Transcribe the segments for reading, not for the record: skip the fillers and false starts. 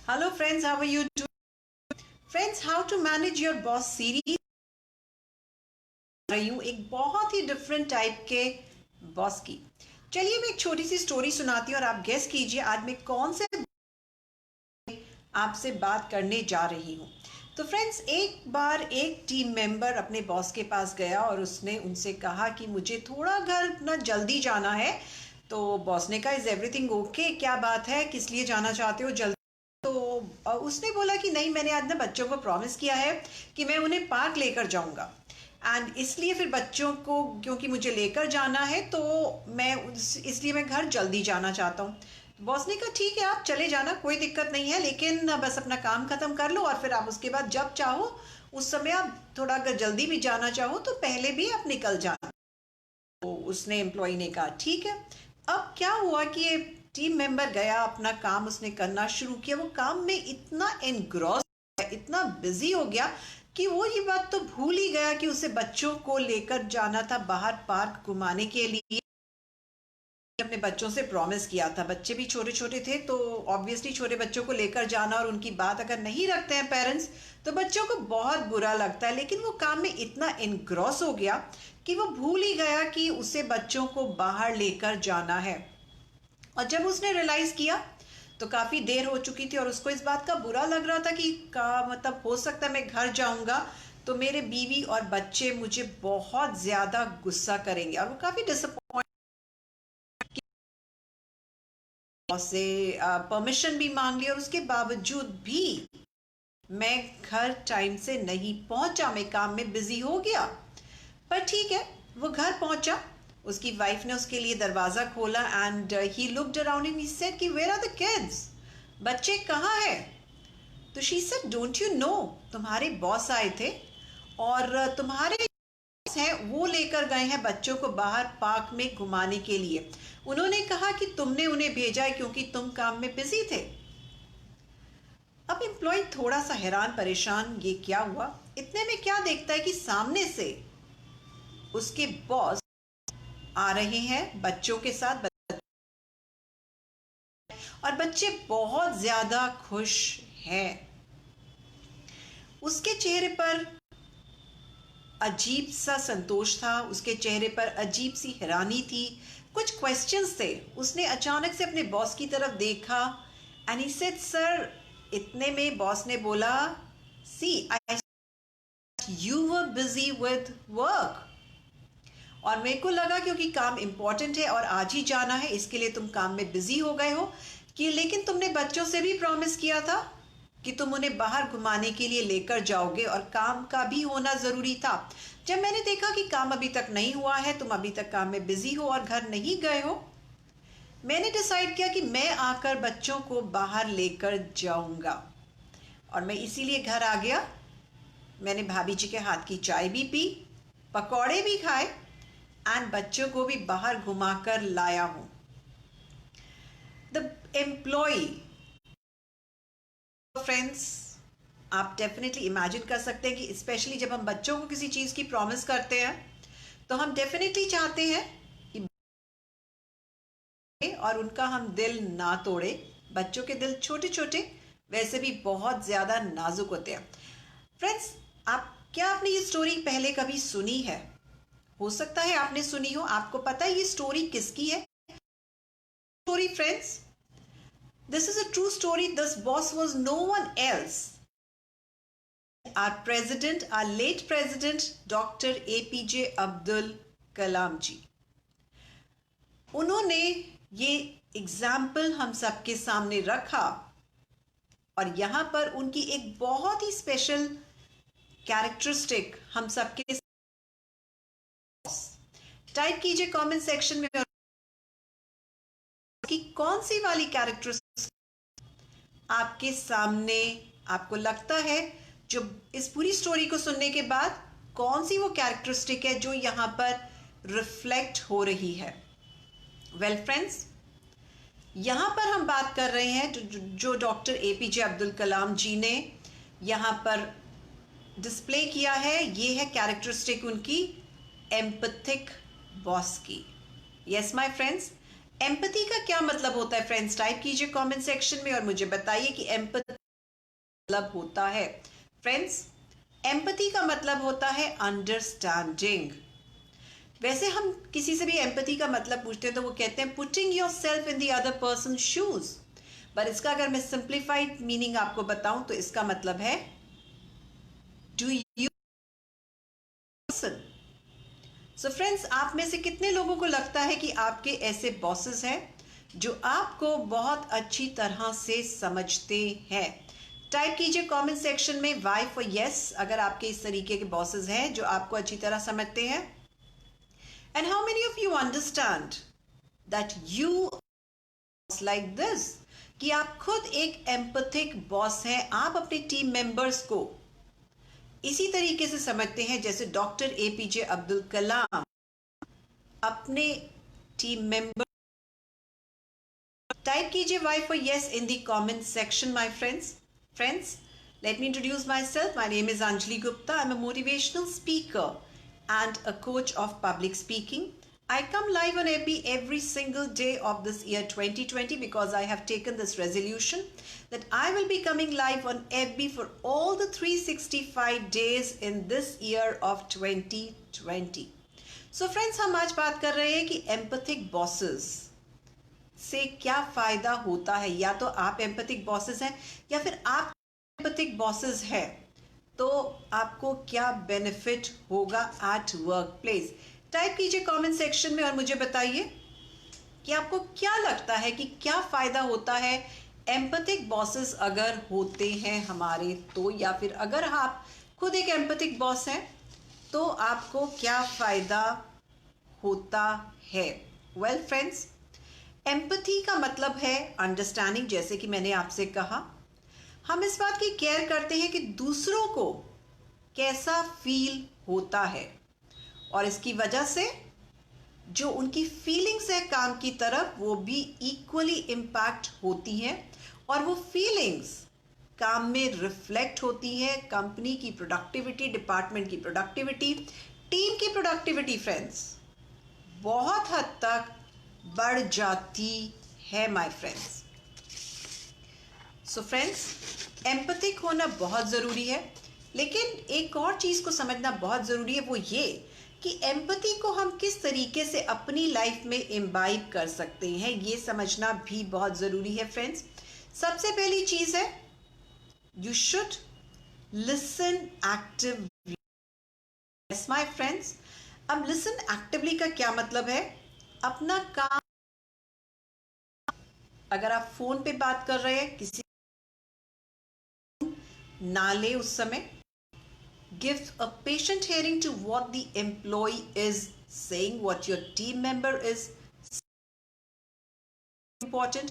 Hello friends, how are you doing? Friends, how to manage your boss series रही हूँ एक बहुत ही different type के बॉस की। चलिए मैं एक छोटी सी स्टोरी सुनाती हूँ और आप गेस कीजिए आज मैं कौन से आपसे बात करने जा रही हूँ। तो फ्रेंड्स, एक बार एक टीम मेंबर अपने बॉस के पास गया और उसने उनसे कहा कि मुझे थोड़ा घर ना जल्दी जाना है। तो बॉस ने कहा, इज एवरीथिंग ओके, क्या बात है, किस लिए जाना चाहते हो जल्दी? तो उसने बोला कि नहीं, मैंने आज ना बच्चों को प्रॉमिस किया है कि मैं उन्हें पार्क लेकर जाऊंगा एंड इसलिए फिर बच्चों को क्योंकि मुझे लेकर जाना है तो इसलिए मैं घर जल्दी जाना चाहता हूँ। बॉस ने कहा ठीक है, आप चले जाना, कोई दिक्कत नहीं है, लेकिन बस अपना काम खत्म कर लो और फिर आप उसके बाद जब चाहो उस समय आप थोड़ा अगर जल्दी भी जाना चाहो तो पहले भी आप निकल जाना। तो उसने एम्प्लॉय ने कहा ठीक है। अब क्या हुआ कि ये टीम मेंबर गया, अपना काम उसने करना शुरू किया। वो काम में इतना एनग्रॉस, इतना बिजी हो गया कि वो ये बात तो भूल ही गया कि उसे बच्चों को लेकर जाना था बाहर पार्क घुमाने के लिए। अपने बच्चों से प्रॉमिस किया था, बच्चे भी छोटे छोटे थे तो ऑब्वियसली छोटे बच्चों को लेकर जाना और उनकी बात अगर नहीं रखते हैं पेरेंट्स तो बच्चों को बहुत बुरा लगता है। लेकिन वो काम में इतना इनग्रॉस हो गया कि वो भूल ही गया कि उसे बच्चों को बाहर लेकर जाना है। और जब उसने रियलाइज किया तो काफी देर हो चुकी थी और उसको इस बात का बुरा लग रहा था कि का मतलब हो सकता है मैं घर जाऊंगा तो मेरे बीवी और बच्चे मुझे बहुत ज्यादा गुस्सा करेंगे। और वो काफी डिसअपॉइंट से परमिशन भी मांग ली और उसके बावजूद भी मैं घर टाइम से नहीं पहुंचा, मैं काम में बिजी हो गया। पर ठीक है, वो घर पहुंचा, उसकी वाइफ ने उसके लिए दरवाजा खोला and he looked around and he said कि वेयर आर द किड्स, बच्चे कहाँ हैं? तो she said don't you know, तुम्हारे बॉस आए थे और तुम्हारे हैं वो लेकर गए हैं बच्चों को बाहर पार्क में घुमाने के लिए। उन्होंने कहा कि तुमने उन्हें भेजा है क्योंकि तुम काम में बिजी थे। अब एम्प्लॉय थोड़ा सा हैरान परेशान, ये क्या हुआ? इतने में क्या देखता है कि सामने से उसके बॉस आ रहे हैं बच्चों के साथ और बच्चे बहुत ज्यादा खुश हैं। उसके चेहरे पर अजीब सा संतोष था, उसके चेहरे पर अजीब सी हैरानी थी, कुछ क्वेश्चंस थे। उसने अचानक से अपने बॉस की तरफ देखा एंड ही सेड सर। इतने में बॉस ने बोला, see I you were busy with work. और मेरे को लगा क्योंकि काम इंपॉर्टेंट है और आज ही जाना है इसके लिए तुम काम में बिजी हो गए हो कि, लेकिन तुमने बच्चों से भी प्रॉमिस किया था कि तुम उन्हें बाहर घुमाने के लिए लेकर जाओगे और काम का भी होना जरूरी था। जब मैंने देखा कि काम अभी तक नहीं हुआ है, तुम अभी तक काम में बिजी हो और घर नहीं गए हो, मैंने डिसाइड किया कि मैं आकर बच्चों को बाहर लेकर जाऊंगा। और मैं इसीलिए घर आ गया। मैंने भाभी जी के हाथ की चाय भी पी, पकौड़े भी खाए एंड बच्चों को भी बाहर घुमाकर लाया हूं। द एम्प्लॉय, फ्रेंड्स, आप डेफिनेटली इमेजिन कर सकते हैं कि स्पेशली जब हम बच्चों को किसी चीज की प्रॉमिस करते हैं तो हम डेफिनेटली चाहते हैं कि और उनका हम दिल ना तोड़े। बच्चों के दिल छोटे छोटे वैसे भी बहुत ज्यादा नाजुक होते हैं। फ्रेंड्स, आप क्या आपने ये स्टोरी पहले कभी सुनी है? हो सकता है आपने सुनी हो। आपको पता है ये स्टोरी किसकी है? Story friends, this is a true story. This boss was no one else, our president, our late president, Dr. APJ Abdul Kalam जी। उन्होंने ये एग्जाम्पल हम सबके सामने रखा और यहां पर उनकी एक बहुत ही स्पेशल कैरेक्टरिस्टिक हम सबके टाइप कीजिए कमेंट सेक्शन में कि कौन सी वाली कैरेक्टरिस्टिक आपके सामने आपको लगता है, जो इस पूरी स्टोरी को सुनने के बाद कौन सी वो कैरेक्टरिस्टिक है जो यहां पर रिफ्लेक्ट हो रही है। वेल फ्रेंड्स, यहां पर हम बात कर रहे हैं जो डॉक्टर एपीजे अब्दुल कलाम जी ने यहां पर डिस्प्ले किया है, ये है कैरेक्टरिस्टिक उनकी एम्पैथिक बॉस की। यस माय फ्रेंड्स, एम्पैथी का क्या मतलब होता है फ्रेंड्स? टाइप कीजिए कमेंट सेक्शन में और मुझे बताइए कि एम्पैथी मतलब होता है फ्रेंड्स, एम्पैथी का मतलब होता है अंडरस्टैंडिंग। वैसे हम किसी से भी एम्पैथी का मतलब पूछते हैं तो वो कहते हैं putting your self in the other person shoes, पर इसका अगर मैं सिंप्लीफाइड मीनिंग आपको बताऊं तो इसका मतलब है डू यू। सो फ्रेंड्स, आप में से कितने लोगों को लगता है कि आपके ऐसे बॉसेस हैं जो आपको बहुत अच्छी तरह से समझते हैं? टाइप कीजिए कमेंट सेक्शन में वाई फॉर यस अगर आपके इस तरीके के बॉसेस हैं जो आपको अच्छी तरह समझते हैं। And how many of you understand that you like this, कि आप खुद एक एम्पैथिक बॉस हैं, आप अपने टीम मेंबर्स को इसी तरीके से समझते हैं जैसे डॉक्टर एपीजे अब्दुल कलाम अपने टीम मेंबर। टाइप कीजिए Y for yes in the comment section my friends, let me introduce myself. My name is Anjali Gupta. I'm a motivational speaker and a coach of public speaking. I come live on FB every single day of this year 2020 because I have taken this resolution that I will be coming live on FB for all the 365 days in this year of 2020. So friends, हम आज बात कर रहे हैं कि empathic bosses से क्या फायदा होता है। या तो आप एम्पैथिक बॉसेस हैं या फिर आप एम्पैथिक बॉसेस हैं तो आपको क्या बेनिफिट होगा एट वर्क प्लेस। टाइप कीजिए कमेंट सेक्शन में और मुझे बताइए कि आपको क्या लगता है कि क्या फायदा होता है एम्पैथिक बॉसेस अगर होते हैं हमारे तो, या फिर अगर आप खुद एक एम्पैथिक बॉस हैं तो आपको क्या फायदा होता है। वेल फ्रेंड्स, एम्पैथी का मतलब है अंडरस्टैंडिंग। जैसे कि मैंने आपसे कहा, हम इस बात की केयर करते हैं कि दूसरों को कैसा फील होता है और इसकी वजह से जो उनकी फीलिंग्स है काम की तरफ वो भी इक्वली इम्पैक्ट होती हैं और वो फीलिंग्स काम में रिफ्लेक्ट होती है। कंपनी की प्रोडक्टिविटी, डिपार्टमेंट की प्रोडक्टिविटी, टीम की प्रोडक्टिविटी फ्रेंड्स बहुत हद तक बढ़ जाती है my friends. So friends, empathic होना बहुत ज़रूरी है, लेकिन एक और चीज़ को समझना बहुत ज़रूरी है, वो ये कि एम्पैथी को हम किस तरीके से अपनी लाइफ में इम्बाइब कर सकते हैं, ये समझना भी बहुत ज़रूरी है फ्रेंड्स। सबसे पहली चीज़ है you should listen actively. Yes my friends, अब लिसन एक्टिवली का क्या मतलब है? अपना काम, अगर आप फोन पे बात कर रहे हैं किसी ना ले उस समय, give a patient hearing to what the employee is saying, what your team member is important.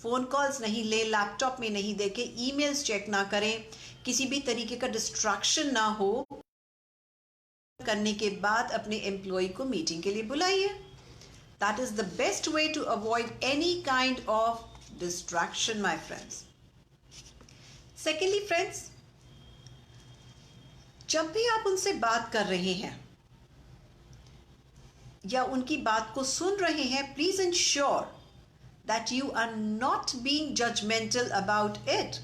Phone calls नहीं ले, लैपटॉप में नहीं देखे, ईमेल्स चेक ना करें, किसी भी तरीके का डिस्ट्रैक्शन ना हो। करने के बाद अपने एम्प्लॉय को मीटिंग के लिए बुलाइए। That is the best way to avoid any kind of distraction, my friends. Secondly, friends, जब भी आप उनसे बात कर रहे हैं या उनकी बात को सुन रहे हैं, please ensure that you are not being judgmental about it.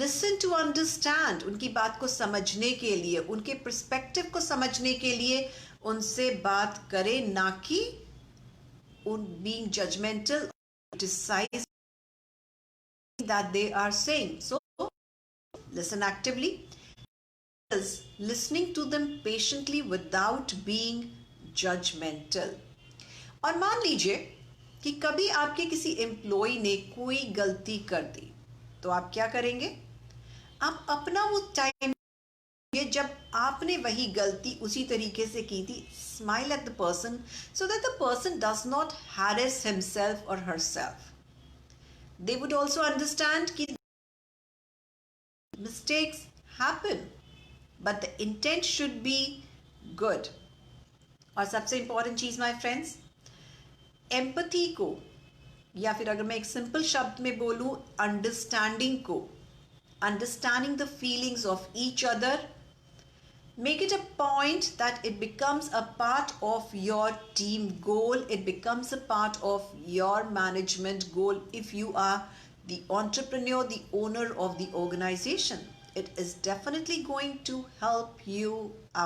Listen to understand. उनकी बात को समझने के लिए, उनके पर्सपेक्टिव को समझने के लिए उनसे बात करें, ना कि being judgmental, decide that they are saying. So listen actively, is listening to them patiently without being judgmental. और मान लीजिए कि कभी आपके किसी एम्प्लॉय ने कोई गलती कर दी तो आप क्या करेंगे? आप अपना वो टाइम, जब आपने वही गलती उसी तरीके से की थी, smile at the person so that the person does not harass himself और herself. They would also understand कि mistakes happen but the intent should be good. और सबसे इंपॉर्टेंट चीज माय फ्रेंड्स, एम्पैथी को, या फिर अगर मैं एक सिंपल शब्द में बोलूं, अंडरस्टैंडिंग को, understanding the feelings of each other, make it a point that it becomes a part of your team goal, it becomes a part of your management goal if you are the entrepreneur, the owner of the organization. It is definitely going to help you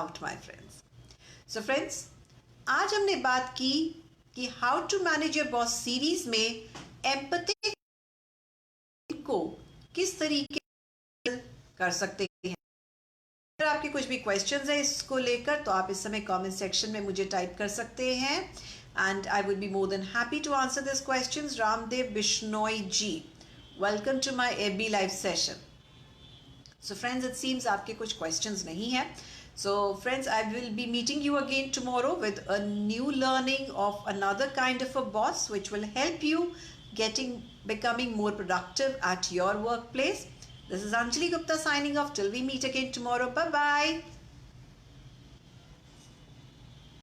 out, my friends. So friends, आज हमने बात की कि how to manage your boss series में empathy को किस तरीके कर सकते हैं। अगर आपके कुछ भी क्वेश्चंस हैं इसको लेकर तो आप इस समय कमेंट सेक्शन में मुझे टाइप कर सकते हैं and I would be more than happy to answer this questions. Ramdev Bishnoi ji, welcome to my AB live session. So friends, it seems आपके कुछ क्वेश्चंस नहीं है। So friends, I will be meeting you again tomorrow with a new learning of another kind of a boss which will help you becoming more productive at your workplace. This is Anjali Gupta signing off till we meet again tomorrow. Bye bye.